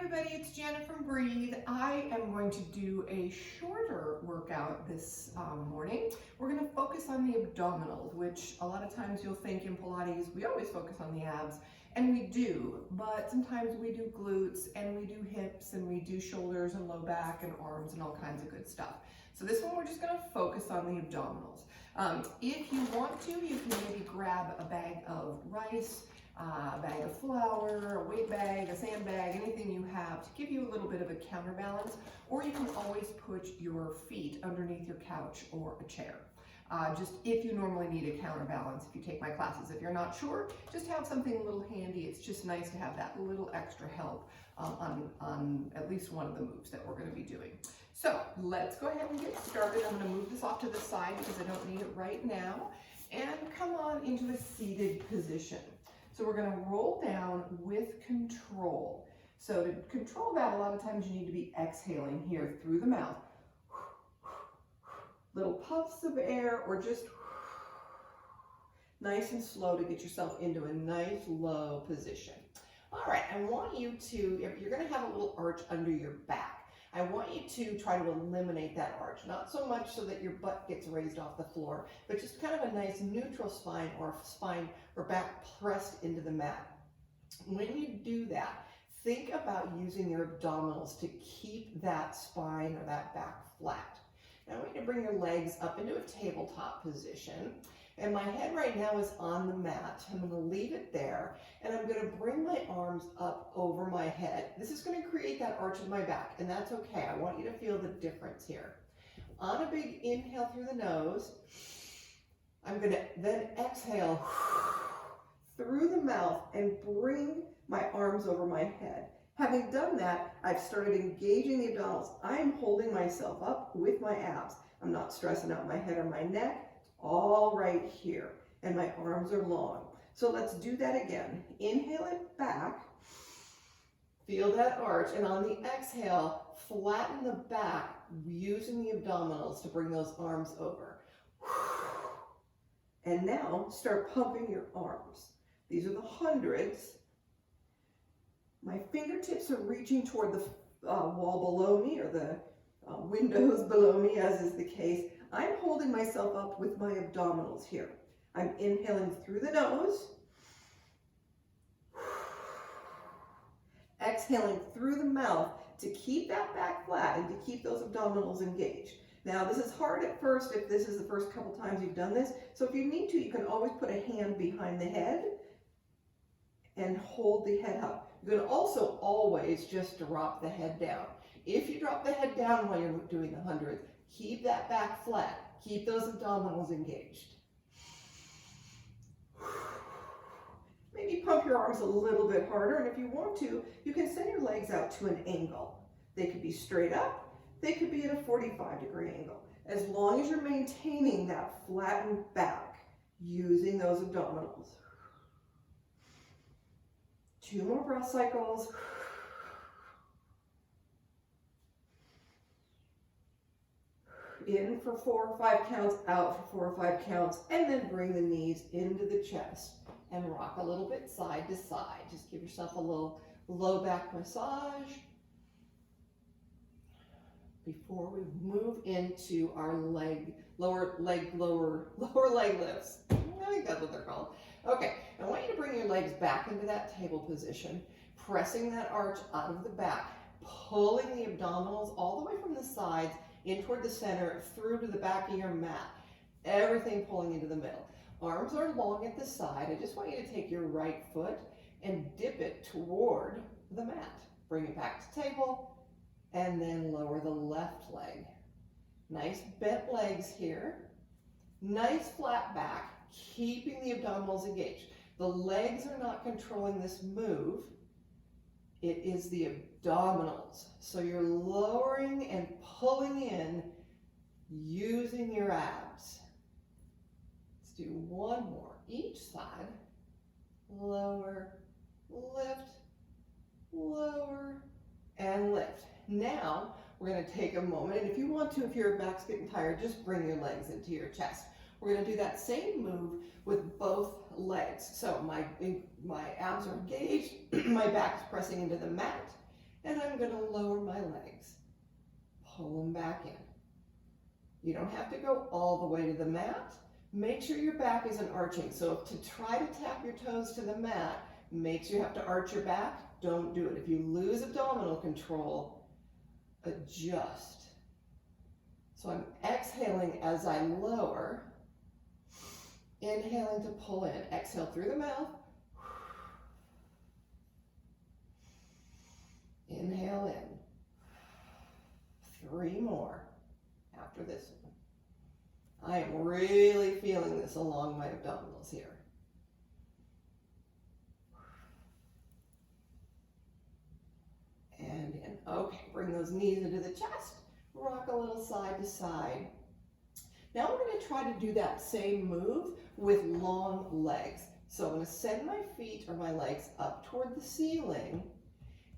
everybody, it's Janna from Breathe. I am going to do a shorter workout this morning. We're going to focus on the abdominals, which a lot of times you'll think in Pilates, we always focus on the abs, and we do, but sometimes we do glutes and we do hips and we do shoulders and low back and arms and all kinds of good stuff. So this one we're just going to focus on the abdominals. If you want to, you can maybe grab a bag of rice, a bag of flour, a weight bag, a sandbag, anything you have to give you a little bit of a counterbalance, or you can always put your feet underneath your couch or a chair. Just if you normally need a counterbalance, if you take my classes. If you're not sure, just have something a little handy. It's just nice to have that little extra help on at least one of the moves that we're going to be doing. So let's go ahead and get started. I'm going to move this off to the side because I don't need it right now, and come on into a seated position. So we're going to roll down with control. So to control that, a lot of times you need to be exhaling here through the mouth. Little puffs of air, or just nice and slow to get yourself into a nice low position. All right, I want you to, if you're going to have a little arch under your back, I want you to try to eliminate that arch. Not so much so that your butt gets raised off the floor, but just kind of a nice neutral spine or back pressed into the mat. When you do that, think about using your abdominals to keep that spine or that back flat. Now I want you to bring your legs up into a tabletop position. And my head right now is on the mat. I'm going to leave it there, and I'm going to bring my arms up over my head. This is going to create that arch in my back, and that's okay. I want you to feel the difference here. On a big inhale through the nose, I'm going to then exhale through the mouth and bring my arms over my head. Having done that, I've started engaging the abdominals. I'm holding myself up with my abs. I'm not stressing out my head or my neck. All right here, and my arms are long. So let's do that again. Inhale it back, feel that arch, and on the exhale, flatten the back using the abdominals to bring those arms over. And now start pumping your arms. These are the hundreds. My fingertips are reaching toward the wall below me, or the windows below me, as is the case. I'm holding myself up with my abdominals here. I'm inhaling through the nose, exhaling through the mouth to keep that back flat and to keep those abdominals engaged. Now, this is hard at first if this is the first couple times you've done this. So if you need to, you can always put a hand behind the head and hold the head up. You can also always just drop the head down. If you drop the head down while you're doing the hundreds, keep that back flat. Keep those abdominals engaged. Maybe pump your arms a little bit harder, and if you want to, you can send your legs out to an angle. They could be straight up, they could be at a 45-degree angle, as long as you're maintaining that flattened back using those abdominals. 2 more breath cycles. In for 4 or 5 counts, out for 4 or 5 counts, and then bring the knees into the chest and rock a little bit side to side. Just give yourself a little low back massage before we move into our lower leg lifts. I think that's what they're called. Okay, I want you to bring your legs back into that table position, pressing that arch out of the back, pulling the abdominals all the way from the sides in toward the center, through to the back of your mat. Everything pulling into the middle. Arms are long at the side. I just want you to take your right foot and dip it toward the mat. Bring it back to table, and then lower the left leg. Nice bent legs here. Nice flat back, keeping the abdominals engaged. The legs are not controlling this move. It is the abdominals. So you're lowering and pulling in using your abs. Let's do one more each side. Lower, lift, lower, and lift. Now we're going to take a moment, and if you want to, if your back's getting tired, just bring your legs into your chest. We're going to do that same move with both legs. So my abs are engaged, my back is pressing into the mat, and I'm going to lower my legs. Pull them back in. You don't have to go all the way to the mat. Make sure your back isn't arching. So to try to tap your toes to the mat makes you have to arch your back, don't do it. If you lose abdominal control, adjust. So I'm exhaling as I lower, inhaling to pull in. Exhale through the mouth. Inhale in. 3 more after this one. I am really feeling this along my abdominals here. And in. Okay, bring those knees into the chest. Rock a little side to side. Now we're going to try to do that same move with long legs. So I'm going to send my feet or my legs up toward the ceiling,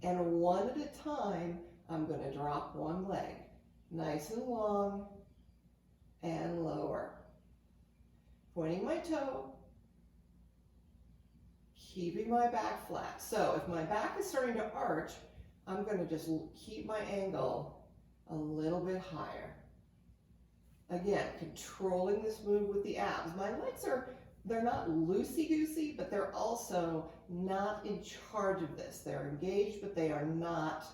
and one at a time, I'm going to drop one leg. Nice and long and lower. Pointing my toe, keeping my back flat. So if my back is starting to arch, I'm going to just keep my angle a little bit higher. Again, controlling this move with the abs. My legs they're not loosey-goosey, but they're also not in charge of this. They're engaged, but they are not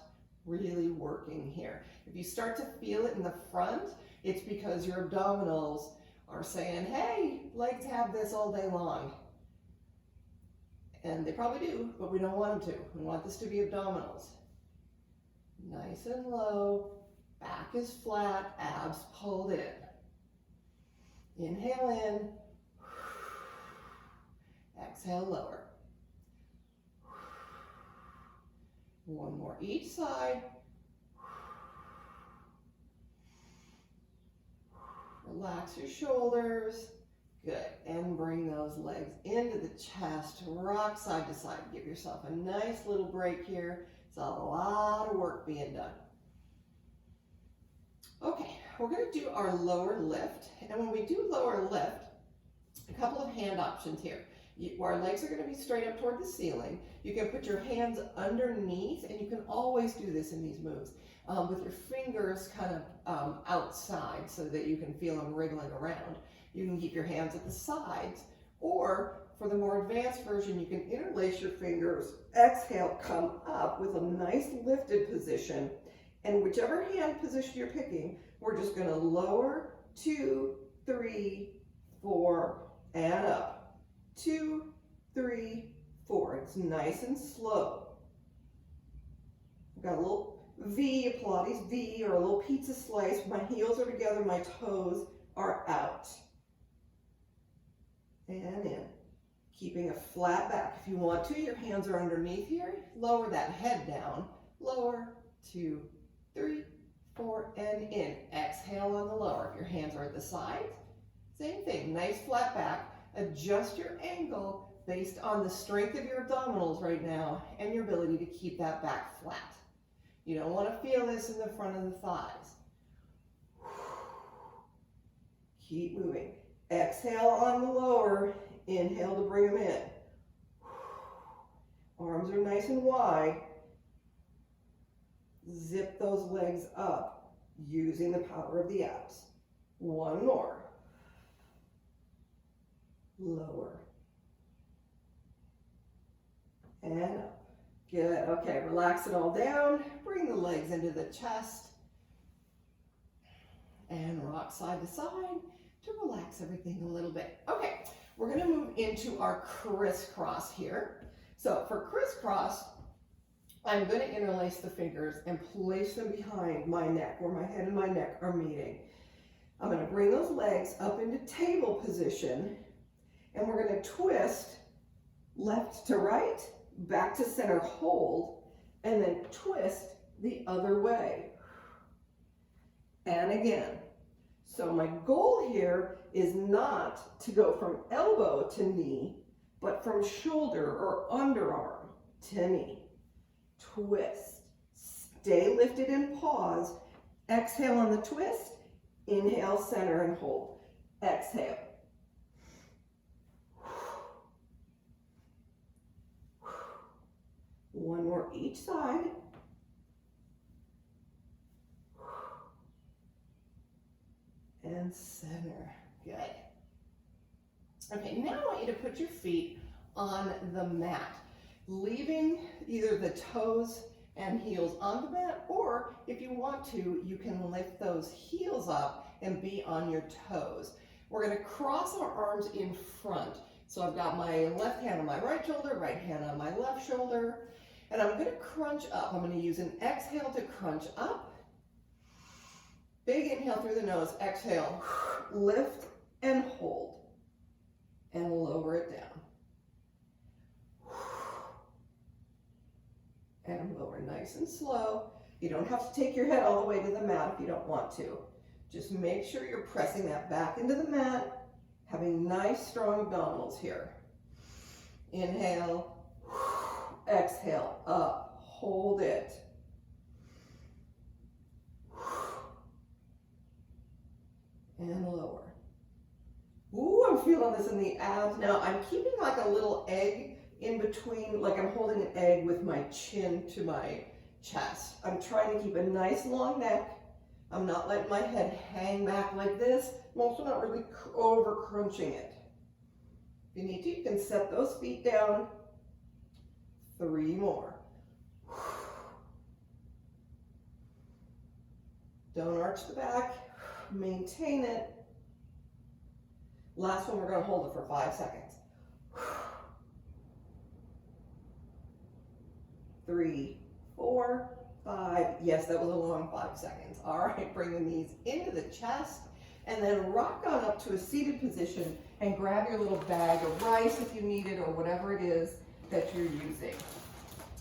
really working here. If you start to feel it in the front, it's because your abdominals are saying, hey, legs have this all day long. And they probably do, but we don't want them to. We want this to be abdominals. Nice and low, back is flat, abs pulled in. Inhale in, exhale lower. One more each side. Relax your shoulders. Good. And bring those legs into the chest. Rock side to side. Give yourself a nice little break here. It's a lot of work being done. Okay, we're going to do our lower lift. And when we do lower lift, a couple of hand options here. Our legs are going to be straight up toward the ceiling. You can put your hands underneath, and you can always do this in these moves, with your fingers kind of outside so that you can feel them wriggling around. You can keep your hands at the sides, or for the more advanced version, you can interlace your fingers, exhale, come up with a nice lifted position, and whichever hand position you're picking, we're just going to lower, 2, 3, 4, and up. 2, 3, 4. It's nice and slow. I've got a little V, a Pilates V, or a little pizza slice. My heels are together, my toes are out. And in. Keeping a flat back. If you want to, your hands are underneath here. Lower that head down. Lower, 2, 3, 4, and in. Exhale on the lower. If your hands are at the sides, same thing. Nice flat back. Adjust your angle based on the strength of your abdominals right now and your ability to keep that back flat. You don't want to feel this in the front of the thighs. Keep moving. Exhale on the lower. Inhale to bring them in. Arms are nice and wide. Zip those legs up using the power of the abs. One more. Lower. And up. Good. Okay, relax it all down. Bring the legs into the chest. And rock side to side to relax everything a little bit. Okay, we're going to move into our crisscross here. So for crisscross, I'm going to interlace the fingers and place them behind my neck, where my head and my neck are meeting. I'm going to bring those legs up into table position, and we're going to twist left to right, back to center, hold, and then twist the other way. And again. So my goal here is not to go from elbow to knee, but from shoulder or underarm to knee. Twist. Stay lifted and pause. Exhale on the twist. Inhale, center, and hold. Exhale. One more each side. and center. Good. Okay, now I want you to put your feet on the mat, leaving either the toes and heels on the mat, or if you want to, you can lift those heels up and be on your toes. We're going to cross our arms in front. So I've got my left hand on my right shoulder, right hand on my left shoulder, and I'm going to crunch up. I'm going to use an exhale to crunch up. Big inhale through the nose, exhale, lift and hold, and lower it down. And lower nice and slow. You don't have to take your head all the way to the mat if you don't want to. Just make sure you're pressing that back into the mat, having nice strong abdominals here. Inhale, exhale, up, hold it. And lower. Ooh, I'm feeling this in the abs. Now I'm keeping like a little egg in between, like I'm holding an egg with my chin to my chest. I'm trying to keep a nice long neck. I'm not letting my head hang back like this. I'm also not really over crunching it. If you need to, you can set those feet down. 3 more. Don't arch the back. Maintain it. Last one, we're going to hold it for 5 seconds. 3, 4, 5. Yes, that was a long 5 seconds. All right, bring the knees into the chest and then rock on up to a seated position and grab your little bag of rice if you need it or whatever it is that you're using.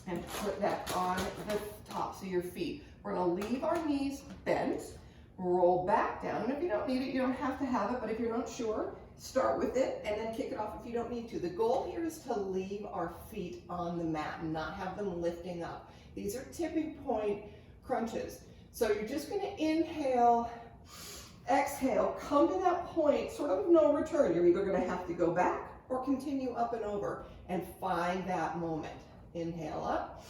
And put that on the tops of your feet. We're going to leave our knees bent, roll back down. And if you don't need it, you don't have to have it, but if you're not sure, start with it and then kick it off if you don't need to. The goal here is to leave our feet on the mat and not have them lifting up. These are tipping point crunches. So you're just going to inhale, exhale, come to that point, sort of no return. You're either going to have to go back or continue up and over and find that moment. Inhale up,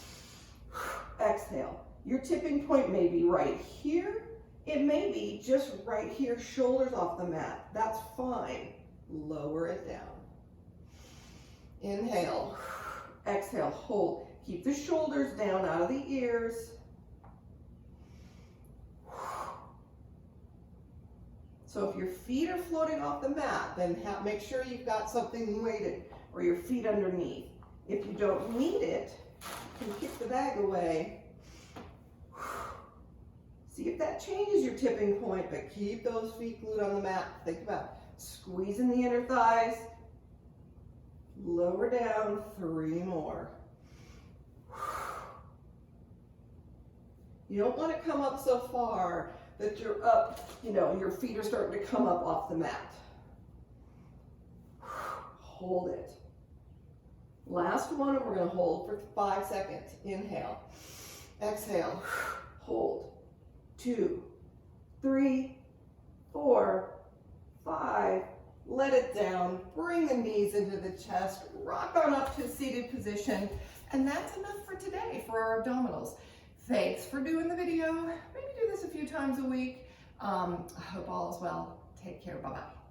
exhale. Your tipping point may be right here. It may be just right here, shoulders off the mat. That's fine. Lower it down. Inhale, exhale, hold. Keep the shoulders down out of the ears. So if your feet are floating off the mat, then make sure you've got something weighted or your feet underneath. If you don't need it, you can kick the bag away. See if that changes your tipping point, but keep those feet glued on the mat. Think about squeezing the inner thighs. Lower down, 3 more. You don't want to come up so far that you're up, your feet are starting to come up off the mat. Hold it. Last one, and we're going to hold for 5 seconds. Inhale, exhale, hold. 2, 3, 4, 5. Let it down. Bring the knees into the chest. Rock on up to a seated position. And that's enough for today for our abdominals. Thanks for doing the video. Maybe do this a few times a week. I hope all is well. Take care. Bye-bye.